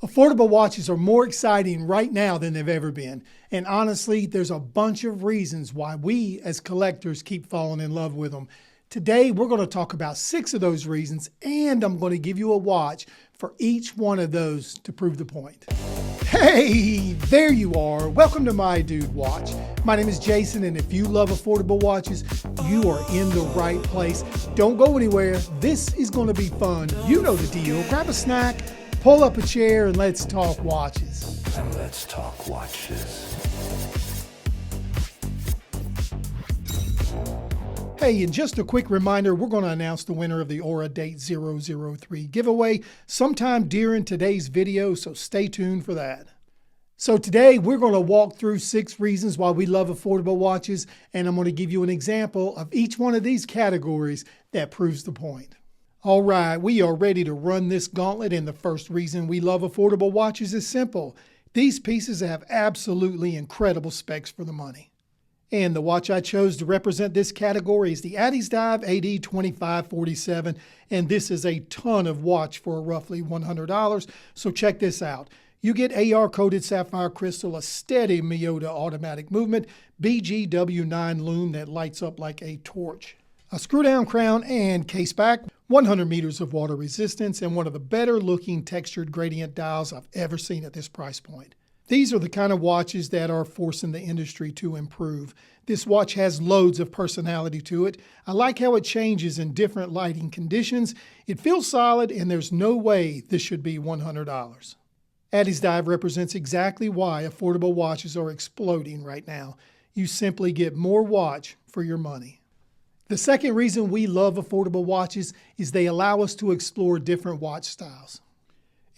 Affordable watches are more exciting right now than they've ever been. And honestly, there's a bunch of reasons why we as collectors keep falling in love with them. Today, we're going to talk about 6 of those reasons, and I'm going to give you a watch for each one of those to prove the point. Hey, there you are. Welcome to My Dude Watch. My name is Jason, and if you love affordable watches, you are in the right place. Don't go anywhere. This is going to be fun. You know the deal. Grab a snack, pull up a chair, and let's talk watches. And let's talk watches. Hey, and just a quick reminder, we're going to announce the winner of the Aura Date 003 giveaway sometime during today's video, so stay tuned for that. So today, we're going to walk through 6 reasons why we love affordable watches, and I'm going to give you an example of each one of these categories that proves the point. All right, we are ready to run this gauntlet, and the first reason we love affordable watches is simple. These pieces have absolutely incredible specs for the money. And the watch I chose to represent this category is the Addiesdive AD2547, and this is a ton of watch for roughly $100, so check this out. You get AR-coated sapphire crystal, a steady Miyota automatic movement, BGW9 lume that lights up like a torch, a screw-down crown and case back, 100 meters of water resistance, and one of the better-looking textured gradient dials I've ever seen at this price point. These are the kind of watches that are forcing the industry to improve. This watch has loads of personality to it. I like how it changes in different lighting conditions. It feels solid, and there's no way this should be $100. Addiesdive represents exactly why affordable watches are exploding right now. You simply get more watch for your money. The second reason we love affordable watches is they allow us to explore different watch styles.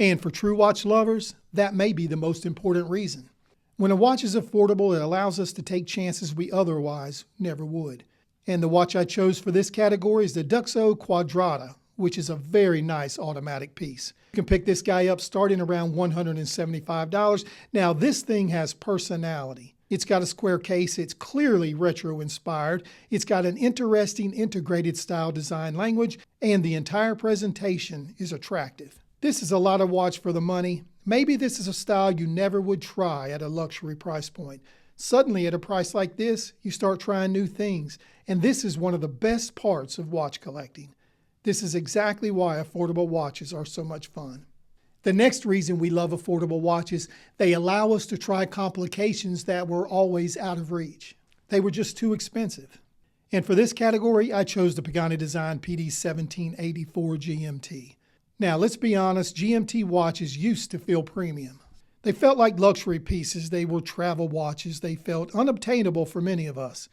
And for true watch lovers, that may be the most important reason. When a watch is affordable, it allows us to take chances we otherwise never would. And the watch I chose for this category is the Duxot Quadrata, which is a very nice automatic piece. You can pick this guy up starting around $175. Now, this thing has personality. It's got a square case, it's clearly retro-inspired, it's got an interesting integrated style design language, and the entire presentation is attractive. This is a lot of watch for the money. Maybe this is a style you never would try at a luxury price point. Suddenly, at a price like this, you start trying new things, and this is one of the best parts of watch collecting. This is exactly why affordable watches are so much fun. The next reason we love affordable watches, they allow us to try complications that were always out of reach. They were just too expensive. And for this category, I chose the Pagani design PD1784 GMT. Now, let's be honest, GMT watches used to feel premium. They felt like luxury pieces. They were travel watches. They felt unobtainable for many of us.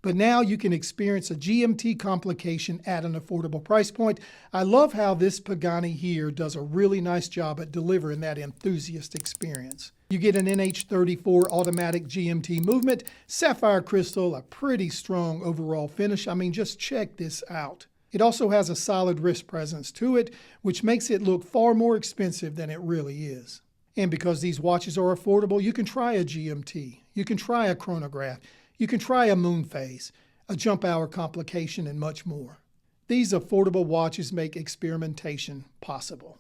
But now you can experience a GMT complication at an affordable price point. I love how this Pagani here does a really nice job at delivering that enthusiast experience. You get an NH34 automatic GMT movement, sapphire crystal, a pretty strong overall finish. I mean, just check this out. It also has a solid wrist presence to it, which makes it look far more expensive than it really is. And because these watches are affordable, you can try a GMT, you can try a chronograph, you can try a Moonphase, a jump hour complication, and much more. These affordable watches make experimentation possible.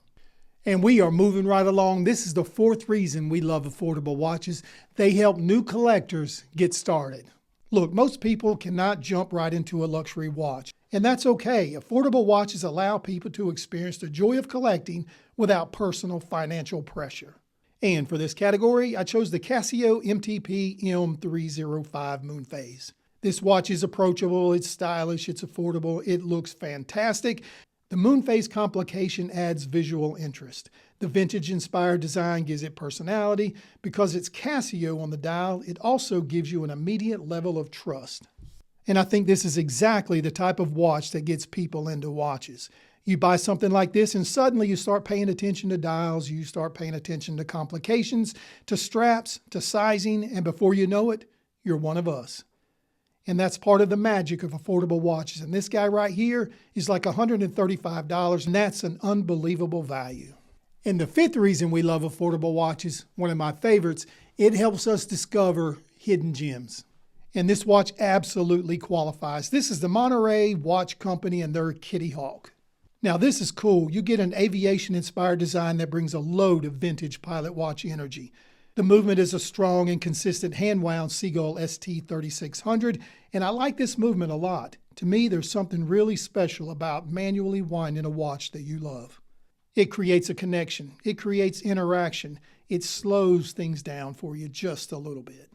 And we are moving right along. This is the 4th reason we love affordable watches. They help new collectors get started. Look, most people cannot jump right into a luxury watch, and that's okay. Affordable watches allow people to experience the joy of collecting without personal financial pressure. And for this category, I chose the Casio MTP M305 Moonphase. This watch is approachable, it's stylish, it's affordable, it looks fantastic. The Moonphase complication adds visual interest. The vintage-inspired design gives it personality. Because it's Casio on the dial, it also gives you an immediate level of trust. And I think this is exactly the type of watch that gets people into watches. You buy something like this and suddenly you start paying attention to dials, you start paying attention to complications, to straps, to sizing, and before you know it, you're one of us. And that's part of the magic of affordable watches. And this guy right here is like $135, and that's an unbelievable value. And the 5th reason we love affordable watches, one of my favorites, it helps us discover hidden gems. And this watch absolutely qualifies. This is the Monterey Watch Company and their Kitty Hawk. Now this is cool. You get an aviation-inspired design that brings a load of vintage pilot watch energy. The movement is a strong and consistent hand-wound Seagull ST3600, and I like this movement a lot. To me, there's something really special about manually winding a watch that you love. It creates a connection. It creates interaction. It slows things down for you just a little bit.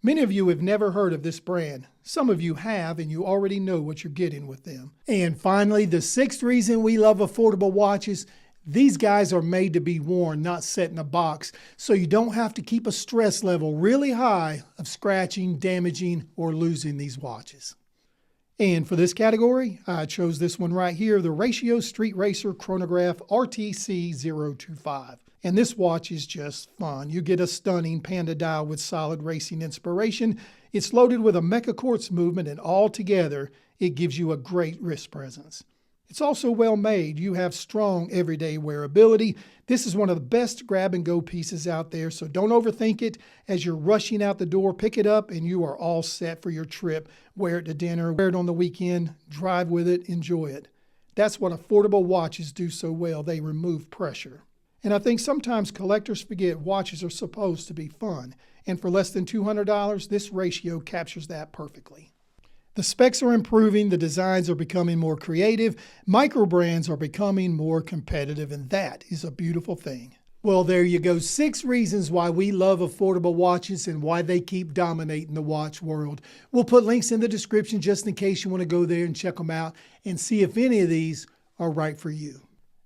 Many of you have never heard of this brand. Some of you have, and you already know what you're getting with them. And finally, the sixth reason we love affordable watches: these guys are made to be worn, not set in a box, so you don't have to keep a stress level really high of scratching, damaging, or losing these watches. And for this category, I chose this one right here, the Ratio Street Racer Chronograph RTC025. And this watch is just fun. You get a stunning panda dial with solid racing inspiration. It's loaded with a mecha quartz movement, and all together, it gives you a great wrist presence. It's also well made. You have strong everyday wearability. This is one of the best grab-and-go pieces out there, so don't overthink it. As you're rushing out the door, pick it up and you are all set for your trip. Wear it to dinner, wear it on the weekend, drive with it, enjoy it. That's what affordable watches do so well. They remove pressure. And I think sometimes collectors forget watches are supposed to be fun. And for less than $200, this Ratio captures that perfectly. The specs are improving, the designs are becoming more creative, microbrands are becoming more competitive, and that is a beautiful thing. Well, there you go. 6 reasons why we love affordable watches and why they keep dominating the watch world. We'll put links in the description just in case you want to go there and check them out and see if any of these are right for you.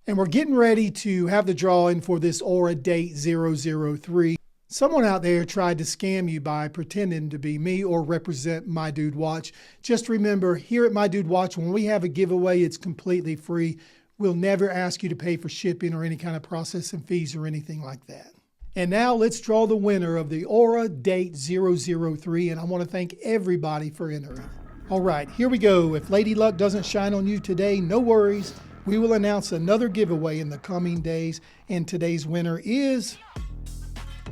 And we're getting ready to have the drawing for this Aura Date 003. Someone out there tried to scam you by pretending to be me or represent My Dude Watch. Just remember, here at My Dude Watch, when we have a giveaway, it's completely free. We'll never ask you to pay for shipping or any kind of processing fees or anything like that. And now let's draw the winner of the Aura Date 003, and I want to thank everybody for entering. All right, here we go. If Lady Luck doesn't shine on you today, no worries. We will announce another giveaway in the coming days, and today's winner is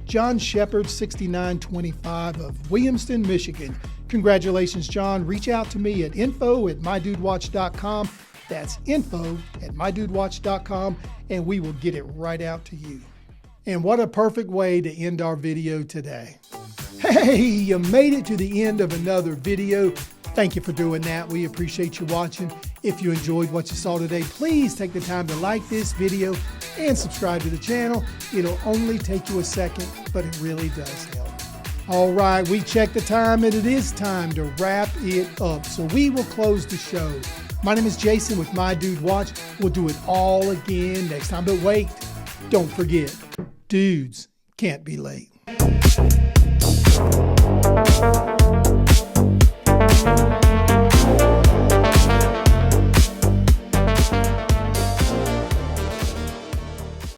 John Shepard 6925 of Williamston, Michigan. Congratulations, John. Reach out to me at info@mydudewatch.com. That's info@mydudewatch.com, and we will get it right out to you. And what a perfect way to end our video today. Hey, you made it to the end of another video. Thank you for doing that. We appreciate you watching. If you enjoyed what you saw today, please take the time to like this video and subscribe to the channel. It'll only take you a second, but it really does help. All right, we checked the time and it is time to wrap it up. So we will close the show. My name is Jason with My Dude Watch. We'll do it all again next time, but wait, don't forget, dudes can't be late.